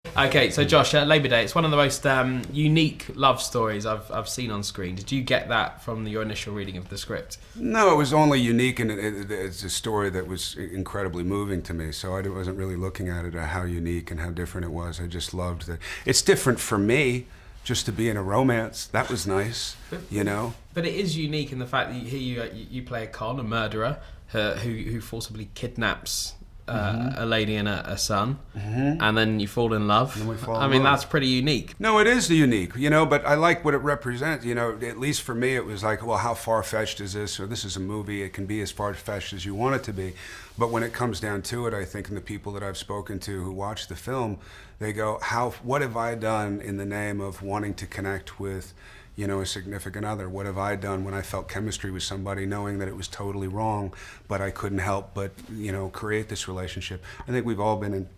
Okay, so Josh, Labour Day, it's one of the most unique love stories I've seen on screen. Did you get that from your initial reading of the script? No, it was only unique, and it's a story that was incredibly moving to me. So I wasn't really looking at it how unique and how different it was. I just loved that. It's different for me just to be in a romance. That was nice, you know? But it is unique in the fact that here you play a con, a murderer, who forcibly kidnaps a lady and a son, and then you fall in love. I mean, that's pretty unique. No, it is unique, you know, but I like what it represents. You know, at least for me, it was like, well, how far-fetched is this? Or this is a movie, it can be as far-fetched as you want it to be. But when it comes down to it, I think, and the people that I've spoken to who watch the film, they go, what have I done in the name of wanting to connect with, you know, a significant other? What have I done when I felt chemistry with somebody, knowing that it was totally wrong, but I couldn't help but, you know, create this relationship? I think we've all been in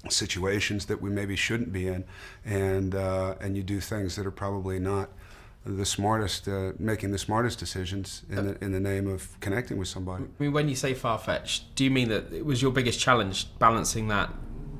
situations that we maybe shouldn't be in, and you do things that are probably not the smartest, making the smartest decisions in the name of connecting with somebody. I mean, when you say far-fetched, do you mean that it was your biggest challenge balancing that,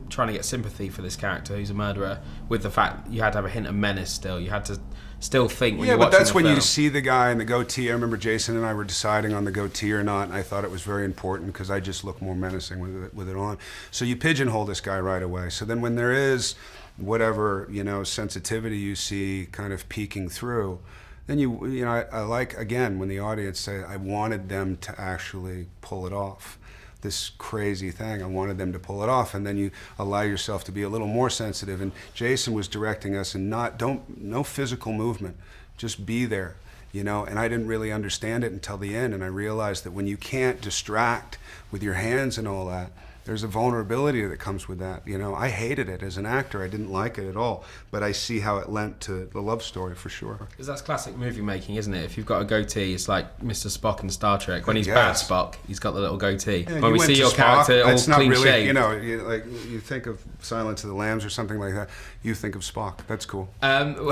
trying to get sympathy for this character who's a murderer, with the fact you had to have a hint of menace still? You had to still think when you're watching the film. Yeah, but that's when you see the guy in the goatee. I remember Jason and I were deciding on the goatee or not, and I thought it was very important because I just look more menacing with it on. So you pigeonhole this guy right away. So then when there is whatever, you know, sensitivity you see kind of peeking through, then you know, I like, again, when the audience say, I wanted them to actually pull it off. This crazy thing, I wanted them to pull it off, and then you allow yourself to be a little more sensitive. And Jason was directing us, and no physical movement, just be there, you know. And I didn't really understand it until the end, and I realized that when you can't distract with your hands and all that, there's a vulnerability that comes with that, you know. I hated it as an actor. I didn't like it at all, but I see how it lent to the love story for sure. Because that's classic movie making, isn't it? If you've got a goatee, it's like Mr. Spock in Star Trek. When he's bad Spock, he's got the little goatee. Yeah, when we see your Spock, character all clean really, shaved, you know, you think of Silence of the Lambs or something like that, you think of Spock. That's cool. Well,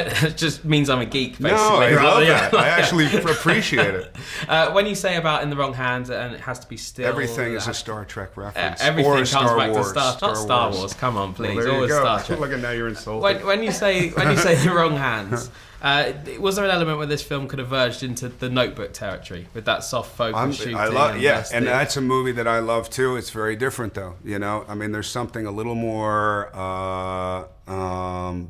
it just means I'm a geek, basically. No, I love that. I actually appreciate it. When you say about in the wrong hands and it has to be still, everything is a Star Trek reference. Everything or comes Star back Wars. to not Star Wars. Come on, please. Well, there always you go. Star Trek. Look, and now you're insulted. When you say the wrong hands, was there an element where this film could have verged into the Notebook territory with that soft focus shooting? And that's a movie that I love too. It's very different though, you know. I mean, there's something a little more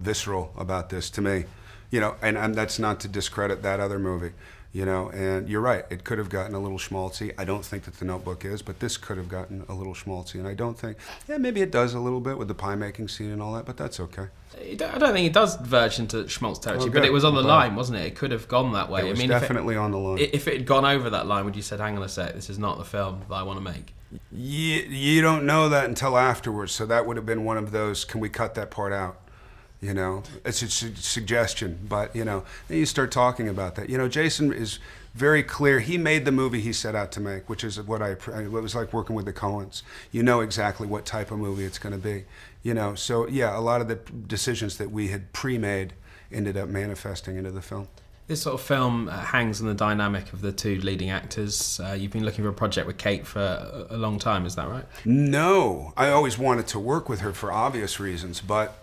visceral about this to me, you know. And that's not to discredit that other movie, you know. And you're right, it could have gotten a little schmaltzy. I don't think that the Notebook is, but this could have gotten a little schmaltzy. And I don't think, maybe it does a little bit with the pie making scene and all that, but that's okay. I don't think it does verge into schmaltz territory, but it was on the line, wasn't it? It could have gone that way. It was definitely on the line. If it had gone over that line, would you said, hang on a sec, this is not the film that I want to make? You don't know that until afterwards, so that would have been one of those, can we cut that part out? You know, it's a suggestion, but, you know, then you start talking about that. You know, Jason is very clear. He made the movie he set out to make, which is what it was like working with the Coens. You know exactly what type of movie it's going to be. You know, so yeah, a lot of the decisions that we had pre-made ended up manifesting into the film. This sort of film hangs on the dynamic of the two leading actors. You've been looking for a project with Kate for a long time, is that right? No, I always wanted to work with her for obvious reasons, but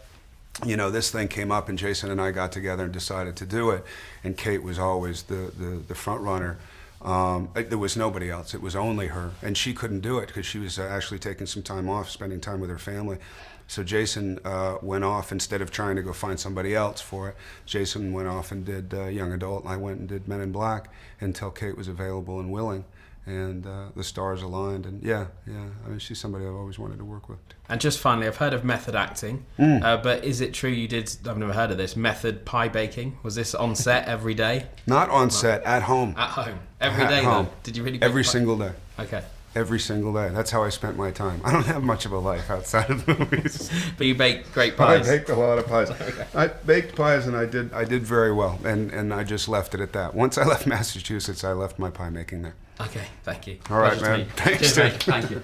you know, this thing came up and Jason and I got together and decided to do it, and Kate was always the front runner. There was nobody else, it was only her, and she couldn't do it because she was actually taking some time off, spending time with her family. So Jason went off, instead of trying to go find somebody else for it, Jason went off and did Young Adult, and I went and did Men in Black until Kate was available and willing. And the stars aligned, and yeah, I mean, she's somebody I've always wanted to work with. And just finally, I've heard of method acting, but is it true you did, I've never heard of this, method pie baking? Was this on set every day? Not on set, at home. At home? Every day home. Though? Did you really Every single day. Okay. Every single day. That's how I spent my time. I don't have much of a life outside of movies. But you baked great pies. I baked a lot of pies. Okay. I baked pies, and I did very well, and I just left it at that. Once I left Massachusetts, I left my pie making there. Okay, thank you. All right, man. Thanks, Cheers, mate. Thank you.